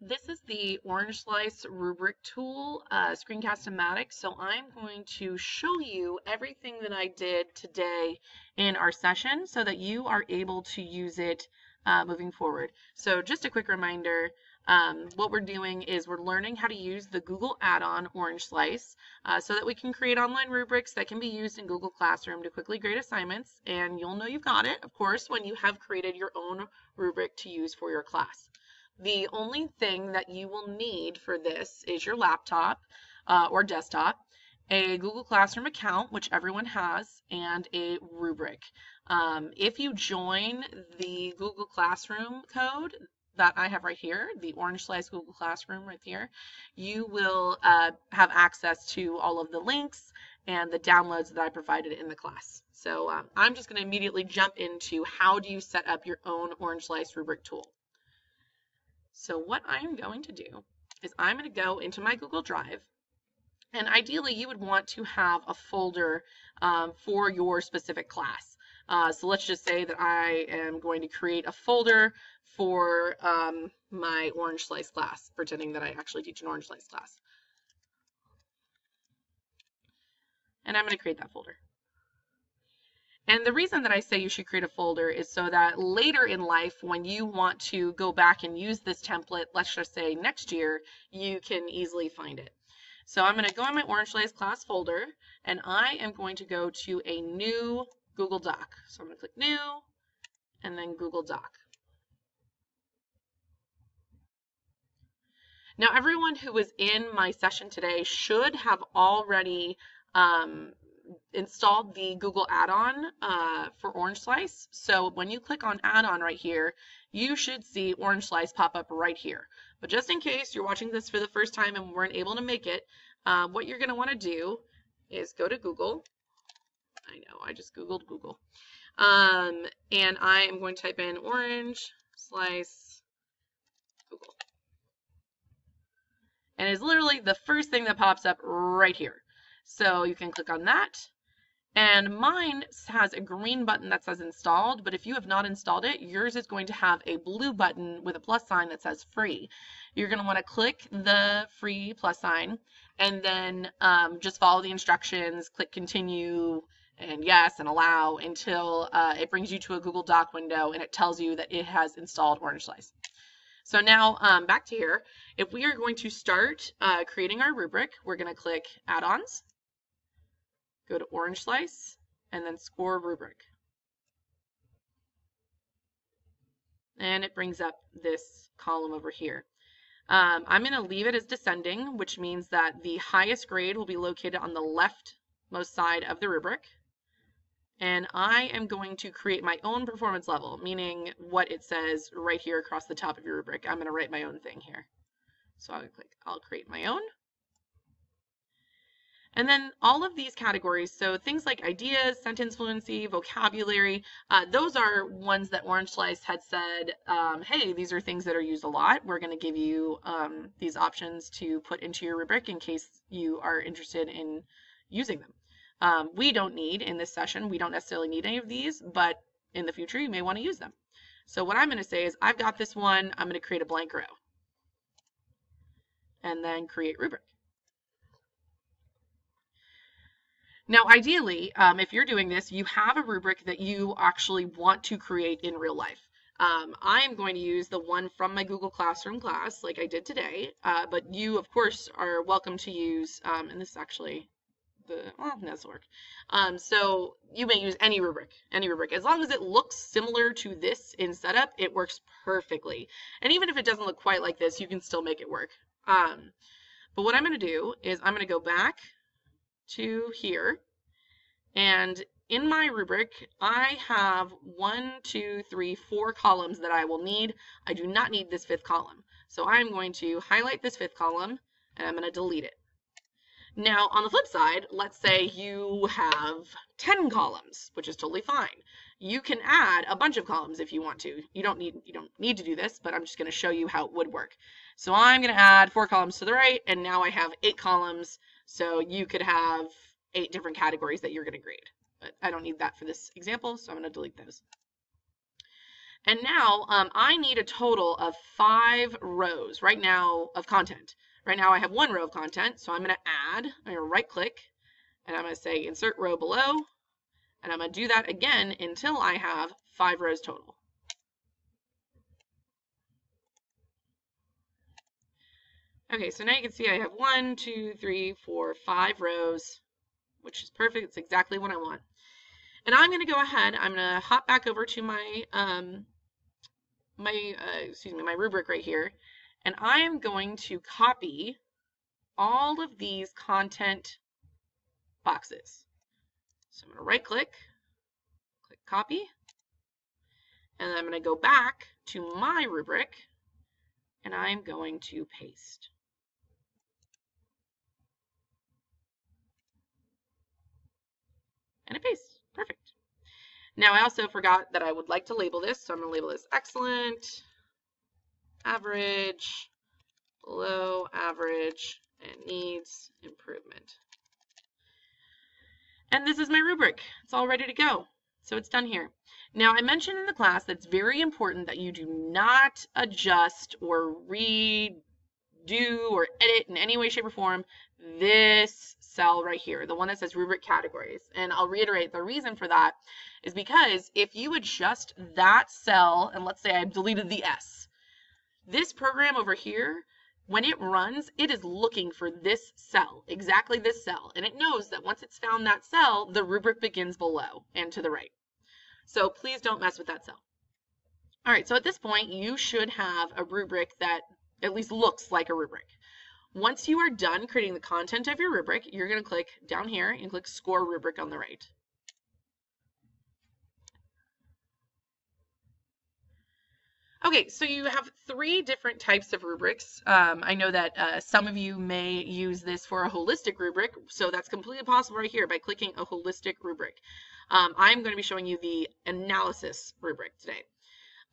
This is the Orange Slice rubric tool, Screencast-O-Matic. So I'm going to show you everything that I did today in our session so that you are able to use it moving forward. So just a quick reminder, what we're doing is we're learning how to use the Google add-on Orange Slice so that we can create online rubrics that can be used in Google Classroom to quickly grade assignments. And you'll know you've got it, of course, when you have created your own rubric to use for your class. The only thing that you will need for this is your laptop or desktop, a Google Classroom account, which everyone has, and a rubric. If you join the Google Classroom code that I have right here, the Orange Slice Google Classroom right here, you will have access to all of the links and the downloads that I provided in the class. So I'm just going to immediately jump into how do you set up your own Orange Slice rubric tool. So what I'm going to do is I'm going to go into my Google Drive, and ideally you would want to have a folder for your specific class. So let's just say that I am going to create a folder for my Orange Slice class, pretending that I actually teach an Orange Slice class. And I'm going to create that folder. And the reason that I say you should create a folder is so that later in life, when you want to go back and use this template, let's just say next year, you can easily find it. So I'm going to go in my Orange Slice class folder, and I am going to go to a new Google Doc. So I'm going to click New, and then Google Doc. Now, everyone who was in my session today should have already installed the Google add-on for Orange Slice. So when you click on add-on right here, you should see Orange Slice pop up right here. But just in case you're watching this for the first time and weren't able to make it, what you're going to want to do is go to Google. I know, I just Googled Google. And I am going to type in Orange Slice Google. And it's literally the first thing that pops up right here. So you can click on that, and mine has a green button that says installed, but if you have not installed it, yours is going to have a blue button with a plus sign that says free. You're going to want to click the free plus sign, and then just follow the instructions, click continue, and yes, and allow until it brings you to a Google Doc window and it tells you that it has installed Orange Slice. So now back to here, if we are going to start creating our rubric, we're going to click add-ons, go to Orange Slice, and then score rubric. And it brings up this column over here. I'm going to leave it as descending, which means that the highest grade will be located on the leftmost side of the rubric. And I am going to create my own performance level, meaning what it says right here across the top of your rubric. I'm going to write my own thing here. So I'll create my own. And then all of these categories, so things like ideas, sentence fluency, vocabulary, those are ones that Orange Slice had said, hey, these are things that are used a lot. We're going to give you these options to put into your rubric in case you are interested in using them. We don't need, in this session, we don't necessarily need any of these, but in the future you may want to use them. So what I'm going to say is I've got this one, I'm going to create a blank row. And then create rubric. Now, ideally, if you're doing this, you have a rubric that you actually want to create in real life. I am going to use the one from my Google Classroom class, like I did today, but you, of course, are welcome to use, and this is actually this will work. So you may use any rubric. As long as it looks similar to this in setup, it works perfectly. And even if it doesn't look quite like this, you can still make it work. But what I'm going to do is I'm going to go back to here, and in my rubric I have 4 columns that I will need. I do not need this 5th column, so I'm going to highlight this 5th column and I'm going to delete it. Now on the flip side, let's say you have 10 columns, which is totally fine. You can add a bunch of columns if you want to. You don't need to do this, but I'm just going to show you how it would work. So I'm going to add 4 columns to the right, and now I have 8 columns. So you could have 8 different categories that you're going to grade. But I don't need that for this example, so I'm going to delete those. And now I need a total of 5 rows right now of content. Right now I have 1 row of content, so I'm going to add, I'm going to right click, and I'm going to say insert row below, and I'm going to do that again until I have 5 rows total. Okay, so now you can see I have 1, 2, 3, 4, 5 rows, which is perfect. It's exactly what I want. And I'm going to go ahead, I'm going to hop back over to my my rubric right here, and I am going to copy all of these content boxes. So I'm going to right click, click copy, and then I'm going to go back to my rubric, and I'm going to paste. And it pastes. Perfect. Now I also forgot that I would like to label this, so I'm going to label this excellent, average, below average, and needs improvement. And this is my rubric. It's all ready to go. So it's done here. Now I mentioned in the class that it's very important that you do not adjust or redo or edit in any way, shape, or form this cell right here, the one that says rubric categories. And I'll reiterate the reason for that is because if you adjust that cell, and let's say I deleted the S, this program over here, when it runs, it is looking for this cell, exactly this cell, and it knows that once it's found that cell, the rubric begins below and to the right. So please don't mess with that cell. All right, so at this point, you should have a rubric that at least looks like a rubric. Once you are done creating the content of your rubric, you're going to click down here and click Score Rubric on the right. Okay, so you have 3 different types of rubrics. I know that some of you may use this for a holistic rubric, so that's completely possible right here by clicking a holistic rubric. I'm going to be showing you the analysis rubric today.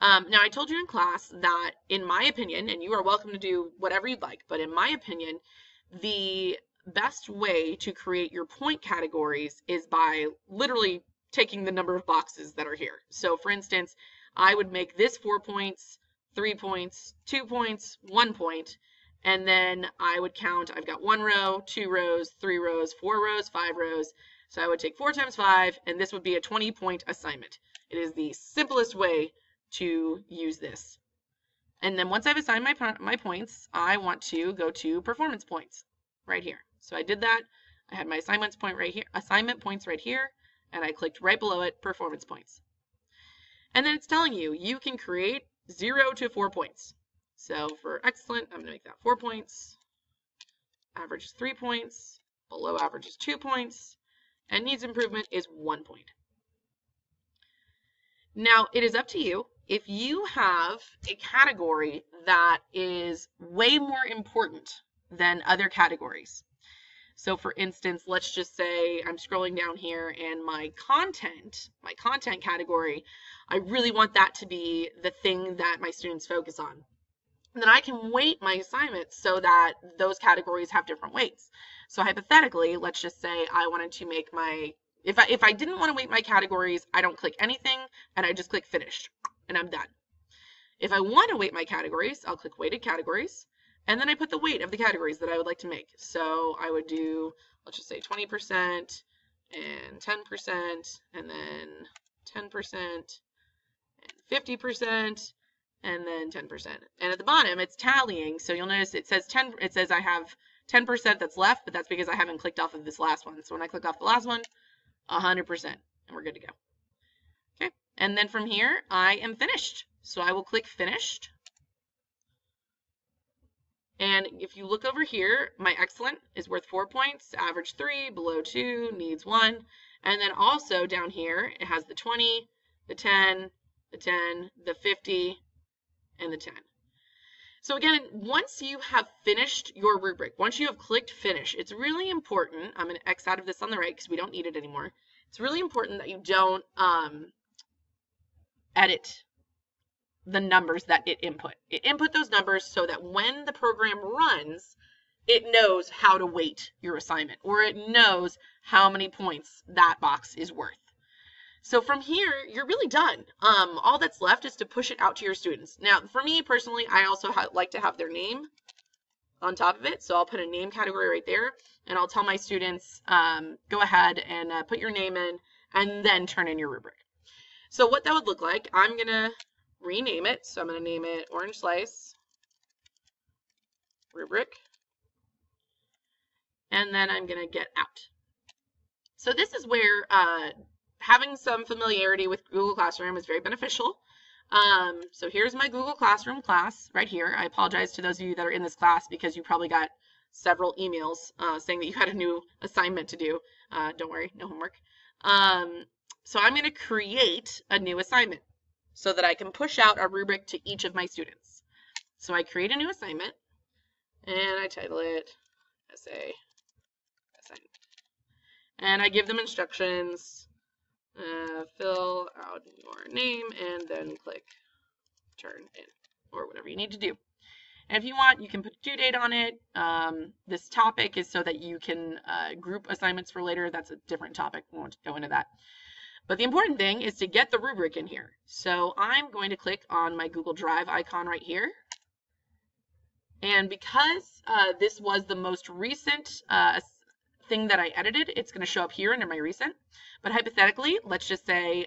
Now, I told you in class that, in my opinion, and you are welcome to do whatever you'd like, but in my opinion, the best way to create your point categories is by literally taking the number of boxes that are here. So, for instance, I would make this 4 points, 3 points, 2 points, 1 point, and then I would count, I've got 1 row, 2 rows, 3 rows, 4 rows, 5 rows. So I would take 4 times 5, and this would be a 20-point assignment. It is the simplest way to use this. And then once I've assigned my points, I want to go to performance points right here. So I did that. I had my assignment points right here, and I clicked right below it, performance points. And then it's telling you, you can create 0 to 4 points. So for excellent, I'm going to make that 4 points. Average is 3 points. Below average is 2 points. And needs improvement is 1 point. Now, it is up to you. If you have a category that is way more important than other categories. So for instance, let's just say I'm scrolling down here and my content category, I really want that to be the thing that my students focus on. And then I can weight my assignments so that those categories have different weights. So hypothetically, let's just say I wanted to make my, if I didn't want to weight my categories, I don't click anything and I just click finish and I'm done. If I want to weight my categories, I'll click weighted categories. And then I put the weight of the categories that I would like to make. So I would do, let's just say 20% and 10% and then 10% and 50% and then 10%. And at the bottom, it's tallying. So you'll notice it says I have 10% that's left, but that's because I haven't clicked off of this last one. So when I click off the last one, 100%, and we're good to go. Okay, and then from here, I am finished. So I will click finished. And if you look over here, my excellent is worth 4 points, average 3, below 2, needs 1. And then also down here, it has the 20, the 10, the 10, the 50, and the 10. So again, once you have finished your rubric, once you have clicked finish, it's really important, I'm going to X out of this on the right because we don't need it anymore. It's really important that you don't edit the numbers that it input. It input those numbers so that when the program runs, it knows how to weight your assignment, or it knows how many points that box is worth. So from here, you're really done. All that's left is to push it out to your students. Now, for me personally, I also like to have their name on top of it. So I'll put a name category right there, and I'll tell my students, go ahead and put your name in, and then turn in your rubric. So what that would look like, I'm going to rename it. So I'm going to name it Orange Slice Rubric. And then I'm going to get out. So this is where having some familiarity with Google Classroom is very beneficial. So here's my Google Classroom class right here. I apologize to those of you that are in this class because you probably got several emails saying that you had a new assignment to do. Don't worry, no homework. So I'm going to create a new assignment so that I can push out a rubric to each of my students. So I create a new assignment and I title it Essay Assignment. And I give them instructions. Fill out your name and then click turn in, or whatever you need to do. And if you want, you can put a due date on it. This topic is so that you can group assignments for later. That's a different topic. We won't go into that. But the important thing is to get the rubric in here. So I'm going to click on my Google Drive icon right here. And because this was the most recent thing that I edited, it's going to show up here under my recent. But hypothetically, let's just say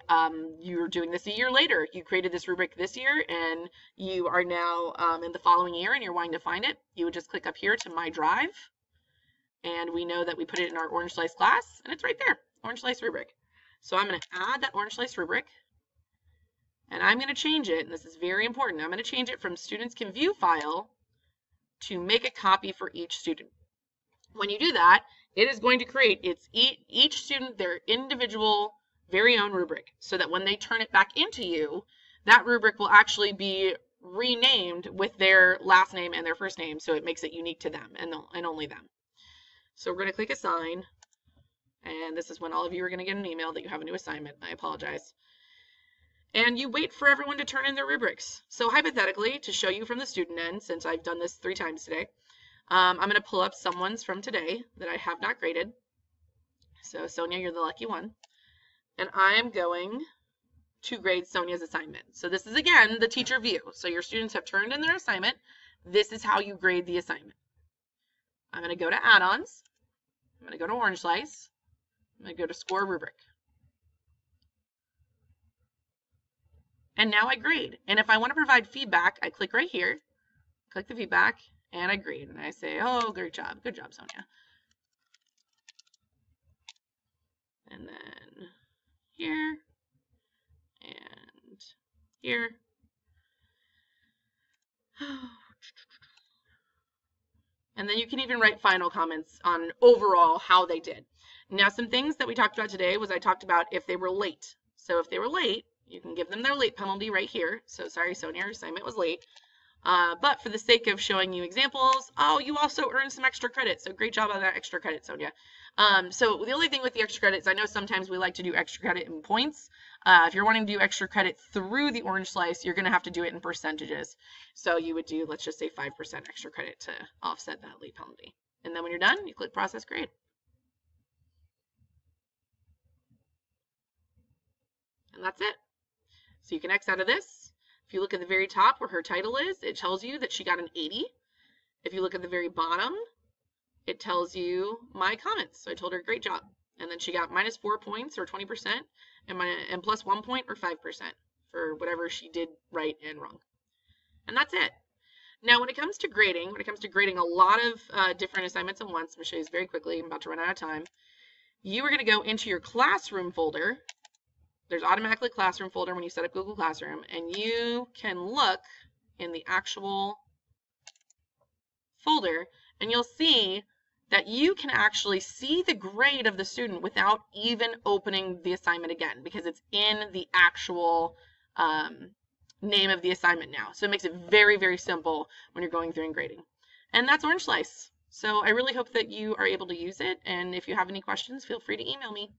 you're doing this a year later. You created this rubric this year and you are now in the following year and you're wanting to find it. You would just click up here to My Drive. And we know that we put it in our Orange Slice class and it's right there, Orange Slice rubric. So I'm going to add that Orange Slice rubric and I'm going to change it. And this is very important. I'm going to change it from Students Can View file to make a copy for each student. When you do that, it is going to create each student their individual, very own rubric, so that when they turn it back into you, that rubric will actually be renamed with their last name and their first name, so it makes it unique to them and only them. So we're going to click Assign, and this is when all of you are going to get an email that you have a new assignment. I apologize. And you wait for everyone to turn in their rubrics. So hypothetically, to show you from the student end, since I've done this 3 times today, I'm going to pull up someone's from today that I have not graded. So Sonia, you're the lucky one. And I'm going to grade Sonia's assignment. So this is, again, the teacher view. So your students have turned in their assignment. This is how you grade the assignment. I'm going to go to Add-ons. I'm going to go to Orange Slice. I'm going to go to Score Rubric. And now I grade. And if I want to provide feedback, I click right here, click the feedback, and I grade. And I say, oh, great job. Good job, Sonia. And then here and here. And then you can even write final comments on overall how they did. Now, some things that we talked about today was I talked about if they were late. So if they were late, you can give them their late penalty right here. So sorry, Sonia, your assignment was late. But for the sake of showing you examples, oh, you also earned some extra credit. So great job on that extra credit, Sonia. So the only thing with the extra credits, I know sometimes we like to do extra credit in points. If you're wanting to do extra credit through the Orange Slice, you're going to have to do it in percentages. So you would do, let's just say 5% extra credit to offset that late penalty. And then when you're done, you click Process Grade. And that's it. So you can X out of this. If you look at the very top where her title is, it tells you that she got an 80. If you look at the very bottom, it tells you my comments. So I told her, great job. And then she got -4 points or 20% and plus 1 point or 5% for whatever she did right and wrong. And that's it. Now, when it comes to grading a lot of different assignments at once, I'm going to show you this very quickly. I'm about to run out of time. You are going to go into your classroom folder. There's automatically classroom folder when you set up Google Classroom, and you can look in the actual folder and you'll see that you can actually see the grade of the student without even opening the assignment again, because it's in the actual name of the assignment now. So it makes it very, very simple when you're going through and grading. And that's Orange Slice. So I really hope that you are able to use it, and if you have any questions, feel free to email me.